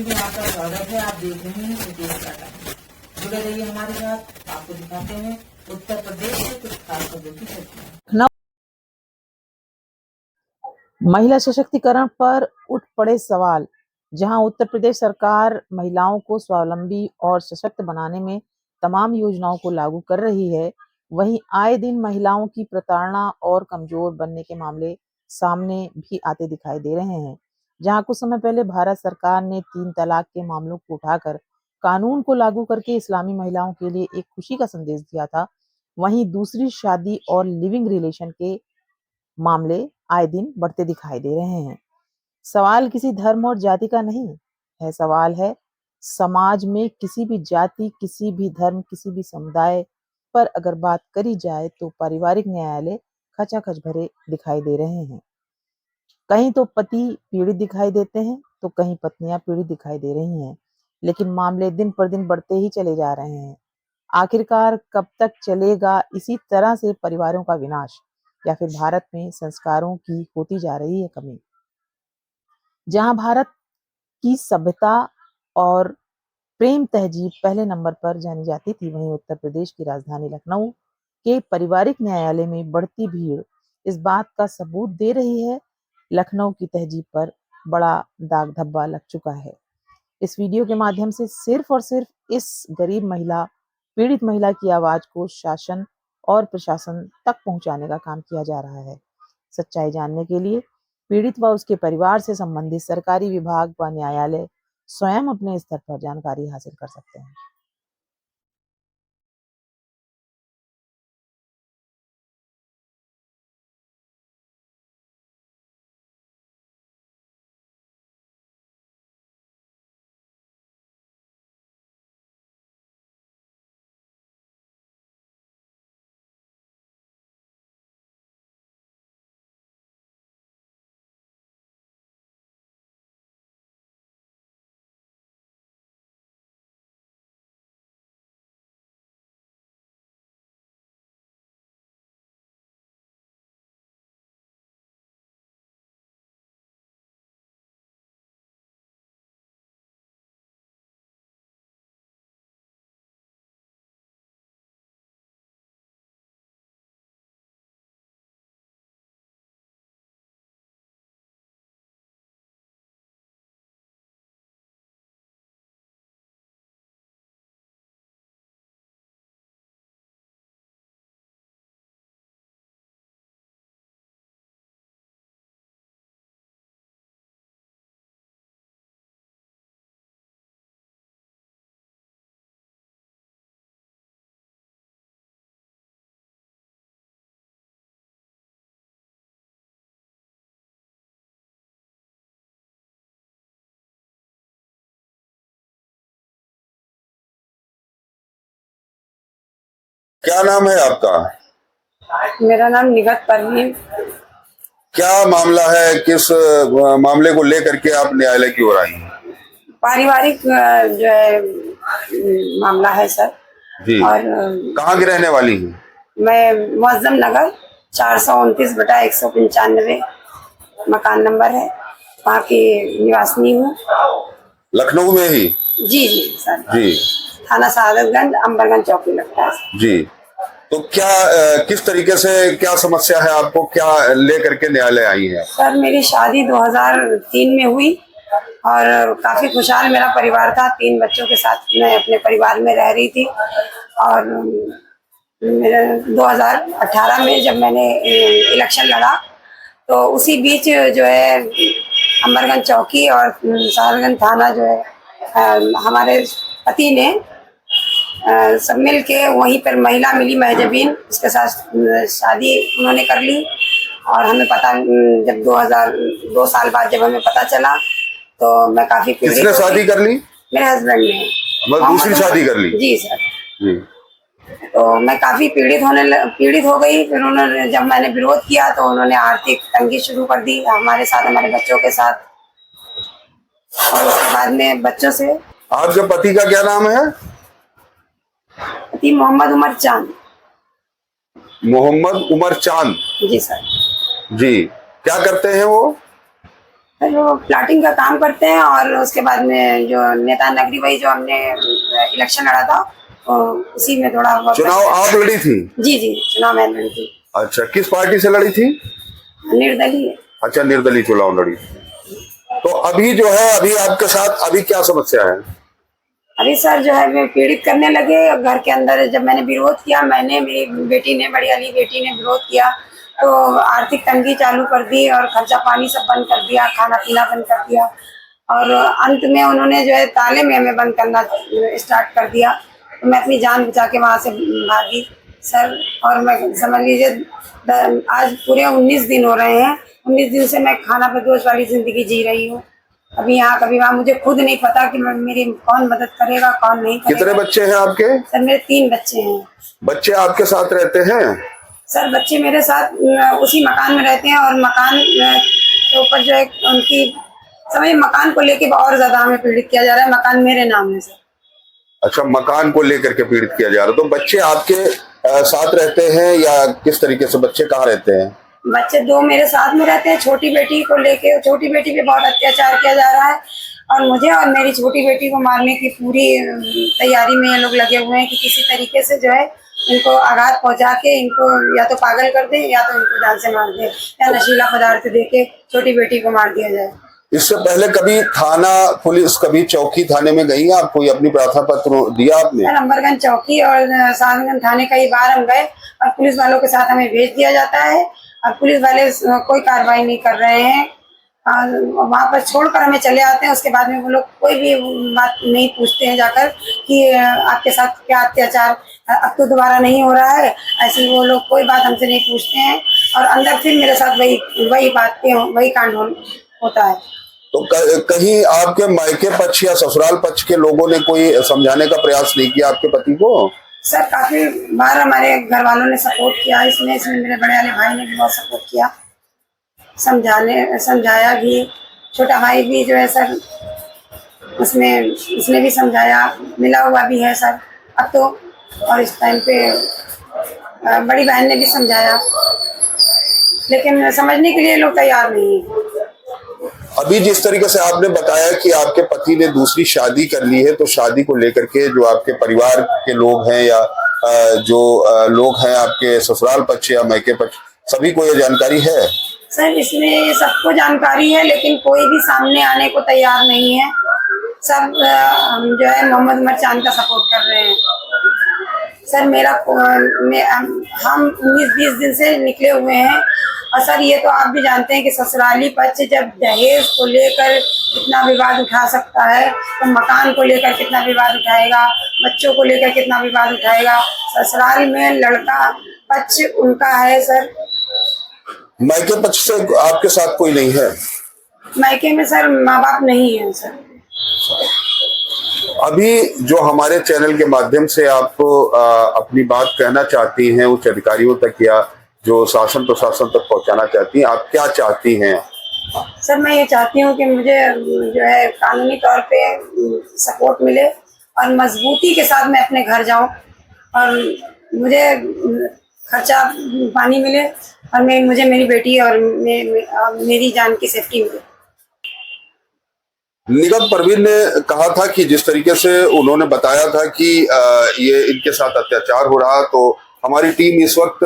सभी को आपका स्वागत है। आप देख रहे हैं रितेश का टाइम। जुड़े रहिए हमारे साथ। आपको दिखाते हैं उत्तर प्रदेश से कुछ खास खबरों की चर्चा। महिला सशक्तिकरण पर उठ पड़े सवाल। जहां उत्तर प्रदेश सरकार महिलाओं को स्वावलंबी और सशक्त बनाने में तमाम योजनाओं को लागू कर रही है, वहीं आए दिन महिलाओं की प्रताड़ना और कमजोर बनने के मामले सामने भी आते दिखाई दे रहे हैं। जहां कुछ समय पहले भारत सरकार ने 3 तलाक के मामलों को उठाकर कानून को लागू करके इस्लामी महिलाओं के लिए एक खुशी का संदेश दिया था, वहीं दूसरी शादी और लिविंग रिलेशन के मामले आए दिन बढ़ते दिखाई दे रहे हैं। सवाल किसी धर्म और जाति का नहीं है, सवाल है समाज में किसी भी जाति, किसी भी धर्म, किसी भी समुदाय पर अगर बात करी जाए तो पारिवारिक न्यायालय खचाखच भरे दिखाई दे रहे हैं। कहीं तो पति पीड़ित दिखाई देते हैं तो कहीं पत्नियां पीड़ित दिखाई दे रही हैं, लेकिन मामले दिन पर दिन बढ़ते ही चले जा रहे हैं। आखिरकार कब तक चलेगा इसी तरह से परिवारों का विनाश, या फिर भारत में संस्कारों की होती जा रही है कमी? जहां भारत की सभ्यता और प्रेम तहजीब पहले नंबर पर जानी जाती थी, वहीं उत्तर प्रदेश की राजधानी लखनऊ के पारिवारिक न्यायालय में बढ़ती भीड़ इस बात का सबूत दे रही है। लखनऊ की तहजीब पर बड़ा दाग धब्बा लग चुका है। इस वीडियो के माध्यम से सिर्फ और सिर्फ इस गरीब महिला, पीड़ित महिला की आवाज को शासन और प्रशासन तक पहुंचाने का काम किया जा रहा है। सच्चाई जानने के लिए पीड़ित व उसके परिवार से संबंधित सरकारी विभाग व न्यायालय स्वयं अपने स्तर पर जानकारी हासिल कर सकते हैं। क्या नाम है आपका? मेरा नाम निगत परवीन। क्या मामला है? किस मामले को लेकर के आप न्यायालय की ओर आई हैं? पारिवारिक जो है मामला है सर। जी। और कहाँ की रहने वाली हैं? मैं मुअज्जम नगर 429/195 मकान नंबर है, वहाँ की निवासनी हूँ। लखनऊ में ही? जी जी सर। जी। थाना सादतगंज, अंबरगंज चौकी लगता है। जी। तो क्या किस तरीके से, क्या समस्या है आपको, क्या लेकर के न्यायालय आई है? सर मेरी शादी 2003 में हुई और काफी खुशहाल मेरा परिवार था। 3 बच्चों के साथ मैं अपने परिवार में रह रही थी। और मेरे 2018 में जब मैंने इलेक्शन लड़ा तो उसी बीच जो है अंबरगंज चौकी और सादतगंज थाना जो है हमारे पति ने सब मिल के वहीं पर महिला मिली महजबीन, उसके साथ शादी उन्होंने कर ली। और हमें पता, जब 2 साल बाद जब हमें पता चला तो मैं काफी पीड़ित। किसने शादी कर ली? मेरे हस्बैंड ने। बस दूसरी शादी कर ली? जी सर। जी। तो मैं काफी पीड़ित हो गई। फिर उन्होंने, जब मैंने विरोध किया तो उन्होंने आर्थिक तंगी शुरू कर दी हमारे साथ, हमारे बच्चों के साथ। और उसके बाद में बच्चों से। आपके पति का क्या नाम है? पति मोहम्मद उमर चांद। मोहम्मद उमर चांद? जी सर। जी। क्या करते हैं वो? फिर वो प्लाटिंग का काम करते हैं और उसके बाद में जो नेता नगरी वही जो हमने इलेक्शन लड़ा था उसी में थोड़ा बहुत चुनाव आप लड़ी थी? जी जी, चुनाव मैं लड़ी थी। अच्छा, किस पार्टी से लड़ी थी? निर्दलीय। अच्छा, निर्दलीय चुनाव लड़ी। तो अभी जो है, अभी आपके साथ अभी क्या समस्या है? अभी सर जो है वे पीड़ित करने लगे घर के अंदर। जब मैंने विरोध किया, मैंने, मेरी बेटी ने, बड़ी वाली बेटी ने विरोध किया तो आर्थिक तंगी चालू कर दी और खर्चा पानी सब बंद कर दिया, खाना पीना बंद कर दिया और अंत में उन्होंने जो है ताले में हमें बंद करना स्टार्ट कर दिया। तो मैं अपनी जान बचा के वहाँ से भागी सर। और मैं समझ लीजिए आज पूरे 19 दिन हो रहे हैं, 19 दिन से मैं खाना बदोश वाली जिंदगी जी रही हूँ। अभी यहाँ कभी वहाँ मुझे खुद नहीं पता कि मेरी कौन मदद करेगा कौन नहीं करेगा। कितने बच्चे हैं आपके? सर मेरे 3 बच्चे हैं। बच्चे आपके साथ रहते हैं? सर बच्चे मेरे साथ उसी मकान में रहते हैं और मकान के ऊपर जो है उनकी समय मकान को लेके और ज्यादा हमें पीड़ित किया जा रहा है। मकान मेरे नाम है सर। अच्छा, मकान को लेकर के पीड़ित किया जा रहा है। तो बच्चे आपके साथ रहते हैं या किस तरीके से? बच्चे कहाँ रहते हैं? बच्चे 2 मेरे साथ में रहते हैं। छोटी बेटी को लेके, छोटी बेटी पे बहुत अत्याचार किया जा रहा है और मुझे और मेरी छोटी बेटी को मारने की पूरी तैयारी में ये लोग लगे हुए हैं कि किसी तरीके से जो है इनको आघात पहुंचा के इनको या तो पागल कर दे या तो इनको जान से मार दे या नशीला पदार्थ दे के छोटी बेटी को मार दिया जाए। इससे पहले कभी थाना, पुलिस, कभी चौकी थाने में गई आप? कोई अपनी प्रार्थना पत्र दिया आपने? अम्बरगंज चौकी और साधनगंज थाने कई बार हम गए और पुलिस वालों के साथ हमें भेज दिया जाता है और पुलिस वाले कोई कार्रवाई नहीं कर रहे हैं। वहाँ पर छोड़कर हमें चले आते हैं। उसके बाद में वो लोग कोई भी बात नहीं पूछते हैं जाकर कि आपके साथ क्या अत्याचार अब तो दोबारा नहीं हो रहा है। ऐसी वो लोग कोई बात हमसे नहीं पूछते हैं और अंदर फिर मेरे साथ वही बातें, वही कांड होता है। तो कहीं आपके मायके पक्ष या ससुराल पक्ष के लोगों ने कोई समझाने का प्रयास नहीं किया आपके पति को? सर काफी बार हमारे घर वालों ने सपोर्ट किया। इसमें मेरे बड़े वाले भाई ने भी बहुत सपोर्ट किया, समझाया भी। छोटा भाई भी जो है सर उसने भी समझाया, मिला हुआ भी है सर अब तो। और इस टाइम पे बड़ी बहन ने भी समझाया लेकिन समझने के लिए लोग तैयार नहीं है। अभी जिस तरीके से आपने बताया कि आपके पति ने दूसरी शादी कर ली है, तो शादी को लेकर के जो आपके परिवार के लोग हैं या जो लोग हैं आपके ससुराल पक्ष या मायके पक्ष, सभी को ये जानकारी है? सर इसमें सबको जानकारी है लेकिन कोई भी सामने आने को तैयार नहीं है। सब जो है मोहम्मद उमर चांद का सपोर्ट कर रहे हैं। सर हम 19-20 दिन से निकले हुए हैं और सर ये तो आप भी जानते हैं कि ससुराली पक्ष जब दहेज को लेकर कितना विवाद उठा सकता है तो मकान को लेकर कितना विवाद उठाएगा, बच्चों को लेकर कितना विवाद उठाएगा। ससुराल में लड़का पक्ष उनका है सर। मायके पक्ष से आपके साथ कोई नहीं है? मायके में सर माँ बाप नहीं है सर। अभी जो हमारे चैनल के माध्यम से आप अपनी बात कहना चाहती हैं उच्च अधिकारियों तक या जो शासन प्रशासन तक पहुंचाना चाहती हैं, आप क्या चाहती हैं? सर मैं ये चाहती हूँ कि मुझे जो है कानूनी तौर पे सपोर्ट मिले और मजबूती के साथ मैं अपने घर जाऊँ और मुझे खर्चा पानी मिले और मुझे मेरी बेटी और मेरी जान की सेफ्टी मिले। निगत परवीन ने कहा था कि जिस तरीके से उन्होंने बताया था कि ये इनके साथ अत्याचार हो रहा, तो हमारी टीम इस वक्त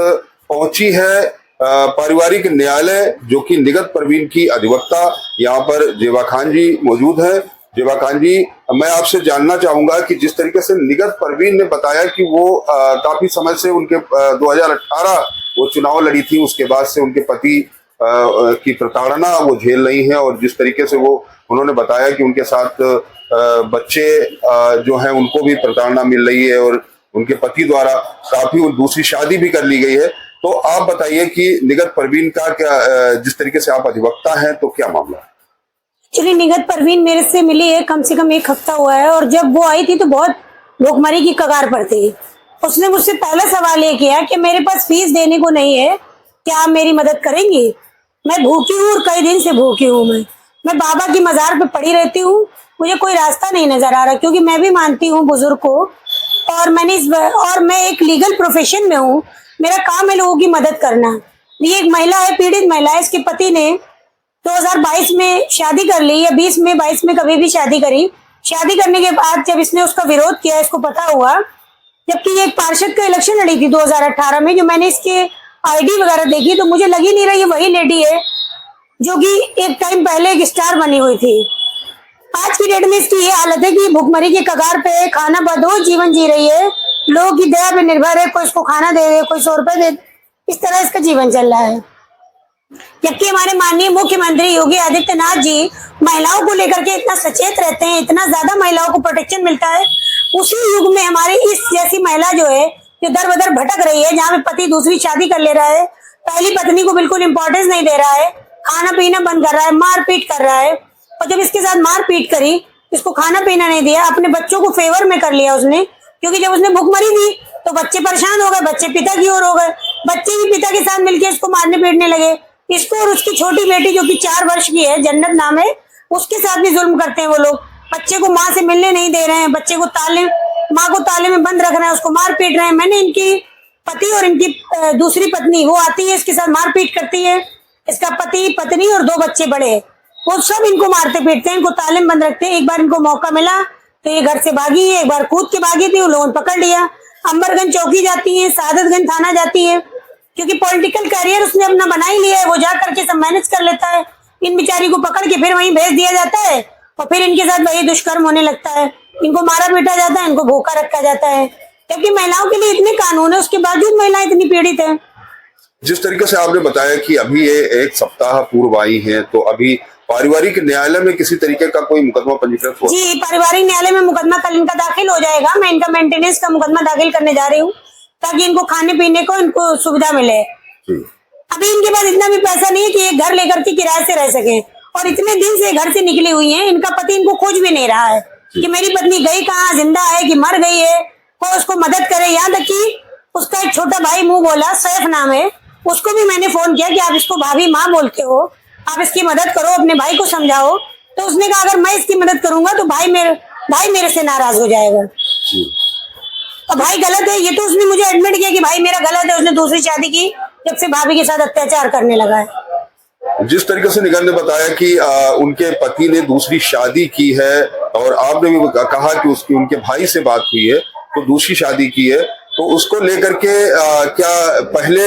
पहुंची है पारिवारिक न्यायालय, जो कि निगत परवीन की अधिवक्ता यहाँ पर जेबा खान जी मौजूद है। जेबा खान जी, मैं आपसे जानना चाहूंगा कि जिस तरीके से निगत परवीन ने बताया कि वो काफी समय से उनके 2018 वो चुनाव लड़ी थी, उसके बाद से उनके पति की प्रताड़ना वो झेल रही है और जिस तरीके से वो उन्होंने बताया कि उनके साथ बच्चे जो हैं उनको भी प्रताड़ना मिल रही है और उनके पति द्वारा काफी दूसरी शादी भी कर ली गई है। तो आप बताइए कि निगत परवीन का क्या, जिस तरीके से आप अधिवक्ता हैं, तो क्या मामला है? एक्चुअली निगत परवीन मेरे से मिली है कम से कम 1 हफ्ता हुआ है और जब वो आई थी तो बहुत भूखमरी की कगार पर थी। उसने मुझसे पहला सवाल ये किया कि मेरे पास फीस देने को नहीं है, क्या आप मेरी मदद करेंगी? मैं भूखी हूँ और कई दिन से भूखी हूँ। मैं बाबा की मजार पे पड़ी रहती हूँ, मुझे कोई रास्ता नहीं नजर आ रहा क्योंकि मैं भी मानती हूँ बुजुर्ग को और मैं एक लीगल प्रोफेशन में हूँ। मेरा काम है लोगों की मदद करना। ये एक महिला है, पीड़ित महिला है। इसके पति ने 2022 में शादी कर ली या 20 में 22 में कभी भी शादी करी। शादी करने के बाद जब इसने उसका विरोध किया, इसको पता हुआ, जबकि ये एक पार्षद का इलेक्शन लड़ी थी 2018 में, जो मैंने इसके आईडी वगैरह देखी तो मुझे लगी नहीं रही ये वही लेडी है जो कि एक टाइम पहले एक स्टार बनी हुई थी। आज की डेट में इसकी ये हालत है कि भूखमरी के कगार पे है, खाना बदोश जीवन जी रही है, लोगों की दया पे निर्भर है, कोई इसको खाना दे दे, कोई 100 रुपए दे, इस तरह इसका जीवन चल रहा है। जबकि हमारे माननीय मुख्यमंत्री योगी आदित्यनाथ जी महिलाओं को लेकर के इतना सचेत रहते हैं, इतना ज्यादा महिलाओं को प्रोटेक्शन मिलता है, उसी युग में हमारी इस जैसी महिला जो है जो दर बदर भटक रही है, जहाँ पे पति दूसरी शादी कर ले रहा है, पहली पत्नी को बिल्कुल इंपॉर्टेंस नहीं दे रहा है, खाना पीना बंद कर रहा है, मारपीट कर रहा है, और जब इसके साथ मारपीट करी, इसको खाना पीना नहीं दिया, अपने बच्चों को फेवर में कर लिया उसने, क्योंकि जब उसने भूखमरी दी तो बच्चे परेशान हो गए, बच्चे पिता की ओर हो गए, बच्चे भी पिता के साथ मिलकर इसको मारने पीटने लगे। इसको और उसकी छोटी बेटी जो कि 4 वर्ष की है, जन्नत नाम है, उसके साथ भी जुल्म करते हैं वो लोग। बच्चे को माँ से मिलने नहीं दे रहे हैं, बच्चे को माँ को ताले में बंद रख रहे हैं, उसको मार पीट रहे हैं। मैंने इनकी पति और इनकी दूसरी पत्नी वो आती है, इसके साथ मारपीट करती है। इसका पति पत्नी और 2 बच्चे बड़े हैं, वो सब इनको मारते पीटते हैं, इनको ताले में बंद रखते हैं। एक बार इनको मौका मिला तो ये घर से भागी है, एक बार कूद के भागी थी, उन लोगों ने पकड़ लिया। अंबरगंज चौकी जाती है, सादतगंज थाना जाती है, क्योंकि पॉलिटिकल कैरियर उसने अपना बना ही लिया है, वो जा करके सब मैनेज कर लेता है। इन बिचारी को पकड़ के फिर वहीं भेज दिया जाता है और फिर इनके साथ वही दुष्कर्म होने लगता है, इनको मारा पीटा जाता है, इनको भूखा रखा जाता है। जबकि महिलाओं के लिए इतने कानून है, उसके बावजूद महिलाएं इतनी पीड़ित है। जिस तरीके से आपने बताया कि अभी ये 1 सप्ताह पूर्व आई है, तो अभी पारिवारिक न्यायालय में किसी तरीके का कोई मुकदमा पंजीकृत हुआ? जी, पारिवारिक न्यायालय में मुकदमा कल इनका दाखिल हो जाएगा। मैं इनका मेंटेनेंस का मुकदमा दाखिल करने जा रही हूँ ताकि इनको खाने पीने को इनको सुविधा मिले। अभी इनके पास इतना भी पैसा नहीं है कि एक घर लेकर के किराए से रह सके, और इतने दिन से घर से निकली हुई हैं। इनका पति इनको खोज भी नहीं रहा है कि मेरी पत्नी गई कहाँ, जिंदा है कि मर गई है, कोई उसको मदद करे। यहाँ तक कि उसका एक छोटा भाई मुंह बोला, सैफ नाम है, उसको भी मैंने फोन किया कि आप इसको भाभी माँ बोलते हो, आप इसकी मदद करो, अपने भाई को समझाओ। तो उसने कहा अगर मैं इसकी मदद करूंगा तो भाई मेरे से नाराज हो जाएगा। तो भाई गलत है, ये तो उसने मुझे एडमिट किया कि भाई मेरा गलत है, उसने दूसरी शादी की जब से भाभी के साथ अत्याचार करने लगा है। जिस तरीके से निगम ने बताया कि उनके पति ने दूसरी शादी की है, और आपने भी कहा कि उसकी उनके भाई से बात हुई है तो दूसरी शादी की है, तो उसको लेकर के क्या पहले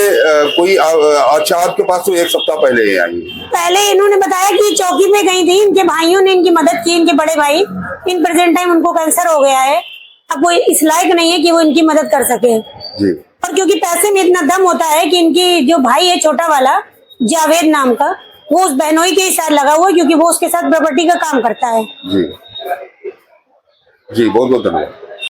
कोई अच्छा आपके पास तो 1 सप्ताह पहले ही आई? पहले इन्होंने बताया कि चौकी में गई थी, इनके भाइयों ने इनकी मदद की, इनके बड़े भाई, इन प्रेजेंट टाइम उनको कैंसर हो गया है, अब वो इस लायक नहीं है कि वो इनकी मदद कर सके जी। और क्योंकि पैसे में इतना दम होता है कि इनकी जो भाई है छोटा वाला जावेद नाम का, वो उस बहनोई के साथ लगा हुआ है क्योंकि वो उसके साथ प्रॉपर्टी का काम करता है। जी जी, बहुत बहुत धन्यवाद।